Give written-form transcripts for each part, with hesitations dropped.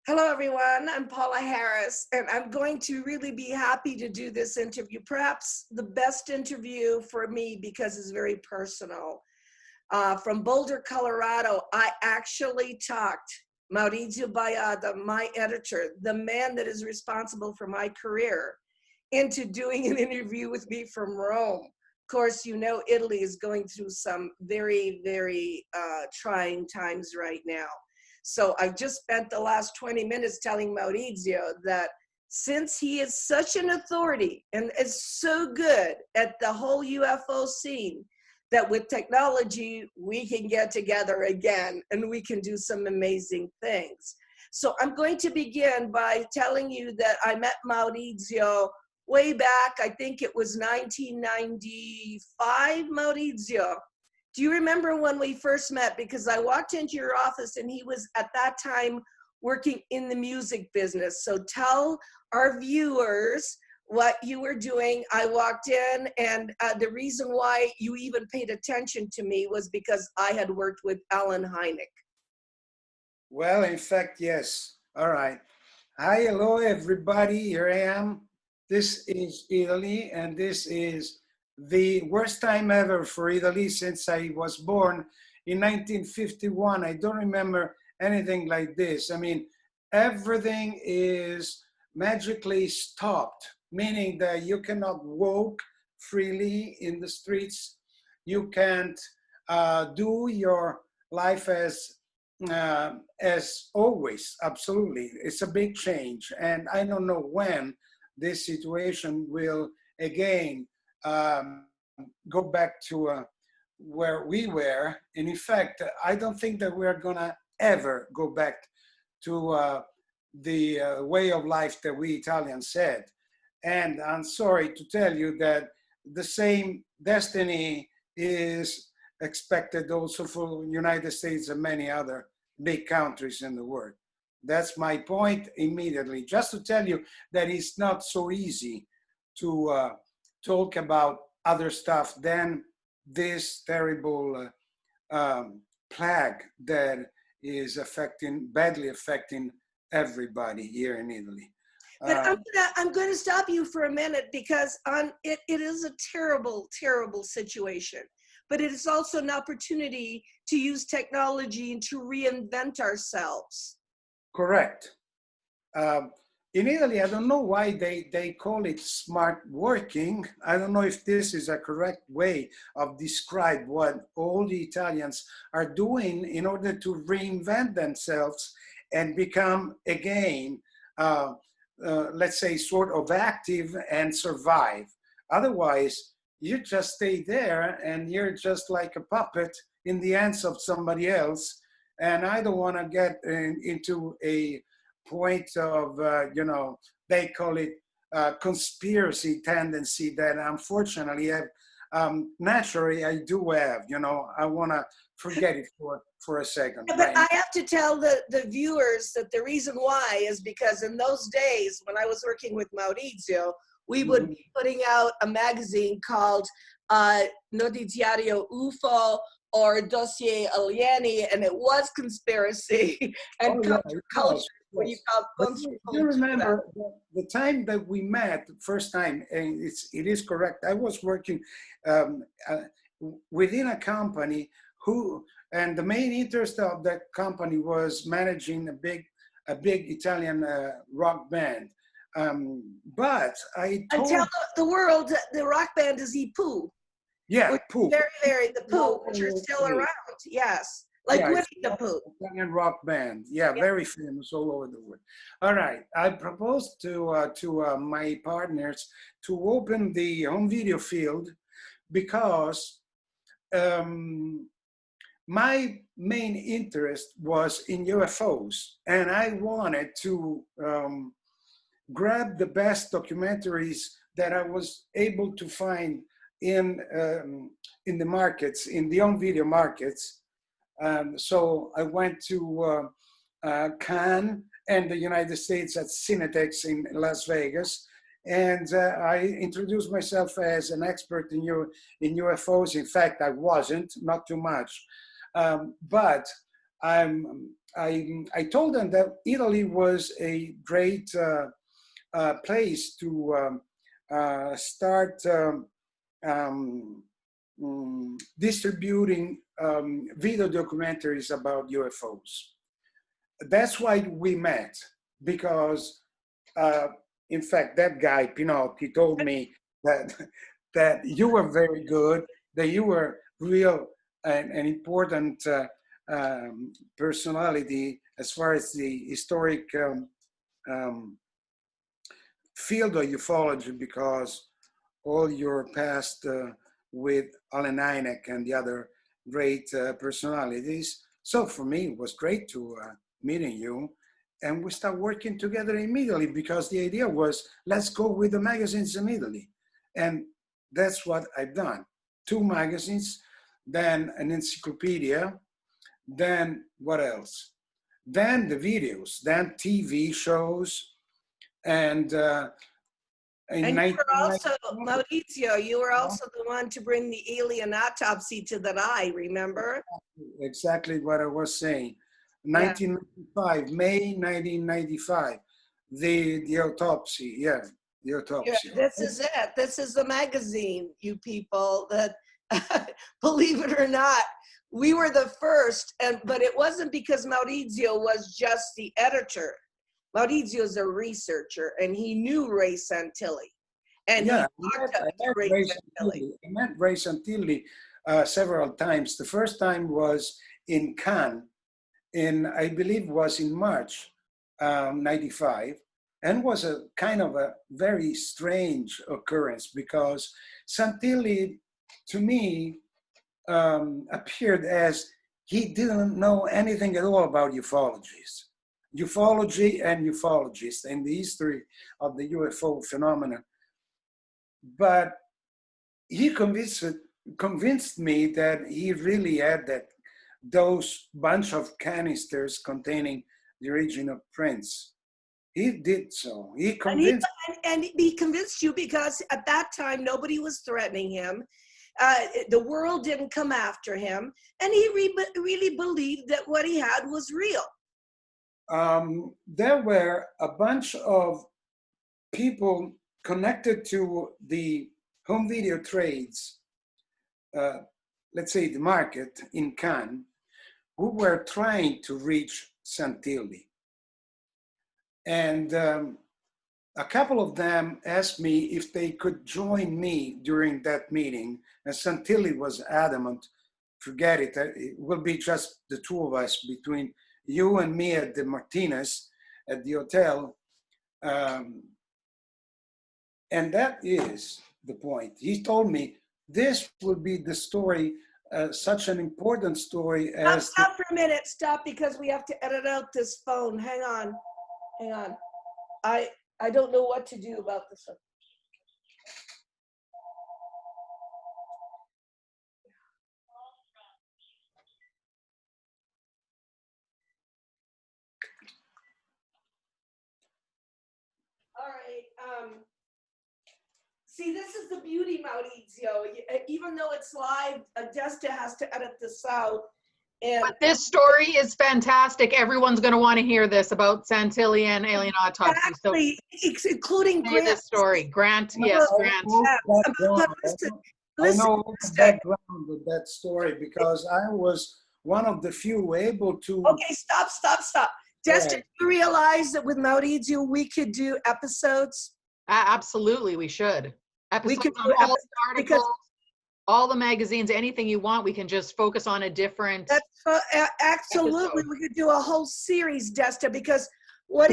Hello, everyone. I'm Paola Harris, and I'm going to really be happy to do this interview. Perhaps the best interview for me because it's very personal. From Boulder, Colorado, I actually talked Maurizio Baiata, my editor, the man that is responsible for my career, into doing an interview with me from Rome. Of course, you know, Italy is going through some very, very trying times right now. So I've just spent the last 20 minutes telling Maurizio that since he is such an authority and is so good at the whole UFO scene, that with technology, we can get together again and we can do some amazing things. So I'm going to begin by telling you that I met Maurizio way back, I think it was 1995, Maurizio. Do you remember when we first met? Because I walked into your office and he was at that time working in the music business. So tell our viewers what you were doing. I walked in, and the reason why you even paid attention to me was because I had worked with Alan Hynek. Well, in fact, yes. All right. Hi, hello, everybody. Here I am. This is Italy, and this is the worst time ever for Italy since I was born in 1951. I don't remember anything like this. I mean, everything is magically stopped, meaning that you cannot walk freely in the streets. You can't do your life as always. Absolutely. It's a big change. And I don't know when this situation will again go back to where we were. And in fact, I don't think that we're gonna ever go back to the way of life that we Italians had. And I'm sorry to tell you that the same destiny is expected also for United States and many other big countries in the world. That's my point immediately. Just to tell you that it's not so easy to talk about other stuff than this terrible plague that is badly affecting everybody here in Italy. But I'm going to stop you for a minute because it is a terrible, terrible situation. But it is also an opportunity to use technology and to reinvent ourselves. Correct. In Italy, I don't know why they call it smart working. I don't know if this is a correct way of describe what all the Italians are doing in order to reinvent themselves and become again, let's say, sort of active and survive. Otherwise, you just stay there and you're just like a puppet in the hands of somebody else. And I don't want to get into a point of, they call it conspiracy tendency that unfortunately, naturally I do have, I want to forget it for a second. Yeah, but I have to tell the viewers that the reason why is because in those days when I was working with Maurizio, we would be putting out a magazine called Notiziario UFO or Dossier Alieni, and it was conspiracy and counterculture. What you call you remember the time that we met the first time, and it is correct. I was working within a company and the main interest of that company was managing a big Italian rock band. But I told... tell the world that the rock band is Pooh. Yeah, Pooh. Very, very, the Pooh, which are still around, yes. Like Winnie the Pooh. Italian rock band, yeah, very famous all over the world. All right, I proposed to my partners to open the home video field because my main interest was in UFOs, and I wanted to grab the best documentaries that I was able to find in the markets, in the home video markets. So I went to Cannes and the United States at Cinetex in Las Vegas, and I introduced myself as an expert in UFOs. In fact, I wasn't, not too much, but I told them that Italy was a great place to start distributing video documentaries about UFOs. That's why we met, because uh, in fact, that guy Pinot, he told me that that you were very good, that you were real an important personality as far as the historic um, field of ufology, because all your past with Alan Hynek and the other great personalities. So for me, it was great to meeting you. And we start working together immediately, because the idea was, let's go with the magazines immediately. And that's what I've done. 2 magazines, then an encyclopedia, then what else? Then the videos, then TV shows, and in And you were also, 1991, Maurizio, you were also the one to bring the alien autopsy to the eye, remember? exactly what I was saying. Yeah. 1995, May 1995, the autopsy, yeah, the Yeah, autopsy. this is it. This is the magazine, you people, that believe it or not, we were the first, but it wasn't because Maurizio was just the editor. Maurizio is a researcher, and he knew Ray Santilli, and he Yeah, talked to Ray Santilli. I met Ray Santilli several times. The first time was in Cannes, I believe was in March 95, and was a kind of a very strange occurrence, because Santilli, to me, appeared as he didn't know anything at all about ufology and ufologists and the history of the UFO phenomenon. But he convinced me that he really had those bunch of canisters containing the original prints. He did so. He And he, convinced. and he convinced you because at that time, nobody was threatening him. The world didn't come after him. And he really believed that what he had was real. There were a bunch of people connected to the home video trades, uh, let's say the market in Cannes, who were trying to reach Santilli. And a couple of them asked me if they could join me during that meeting. And Santilli was adamant, forget it, it will be just the two of us, between you and me at the Martinez, at the hotel. And that is the point. He told me this will be the story, such an important story as. Stop for a minute. Stop, because we have to edit out this phone. Hang on. Hang on. I don't know what to do about this one. All right. See, this is the beauty, Maurizio. Even though it's live, Desta has to edit this out. And But this story is fantastic. Everyone's going to want to hear this about Santilli and alien autopsy. exactly, including So, Grant. this story. Grant, yes, Grant. I know the background of that story, because I was one of the few able to. Okay, stop. Desta, do you realize that with Maurizio, we could do episodes? Absolutely, we should. We Episodes could on do all the because articles, all the magazines, anything you want. We can just focus on a different. that's absolutely episode. we could do a whole series, Desta, because what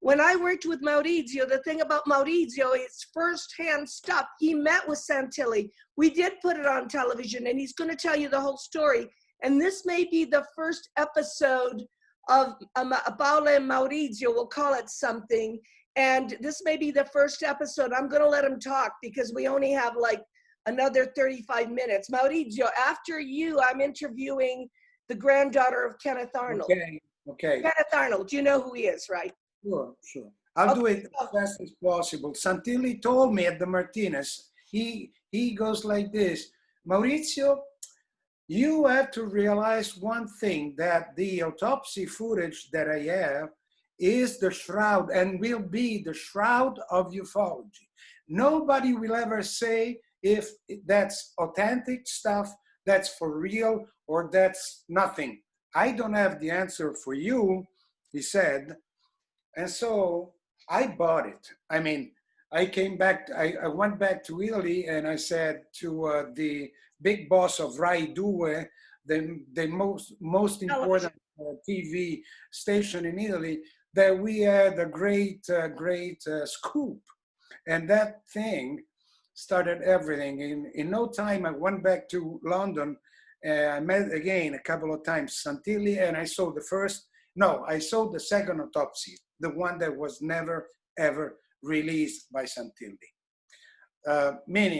when I worked with Maurizio, the thing about Maurizio is firsthand stuff. He met with Santilli. We did put it on television, and he's going to tell you the whole story. And this may be the first episode of Paola and Maurizio. We'll call it something. And this may be the first episode. I'm going to let him talk because we only have like another 35 minutes. Maurizio, after you, I'm interviewing the granddaughter of Kenneth Arnold. Okay. Kenneth Arnold, you know who he is, right? Sure. I'll do it as fast as possible. Santilli told me at the Martinez, he goes like this: Maurizio, you have to realize one thing, that the autopsy footage that I have is the shroud and will be the shroud of ufology. Nobody will ever say if that's authentic stuff, that's for real, or that's nothing. I don't have the answer for you, he said. And so I bought it. I mean, I came back, I went back to Italy and I said to the big boss of Rai Due, the most Television. important TV station in Italy, that we had a great scoop. And that thing started everything. In no time, I went back to London. I met again a couple of times Santilli, and I saw the first, no, I saw the second autopsy, the one that was never, ever released by Santilli. Meaning,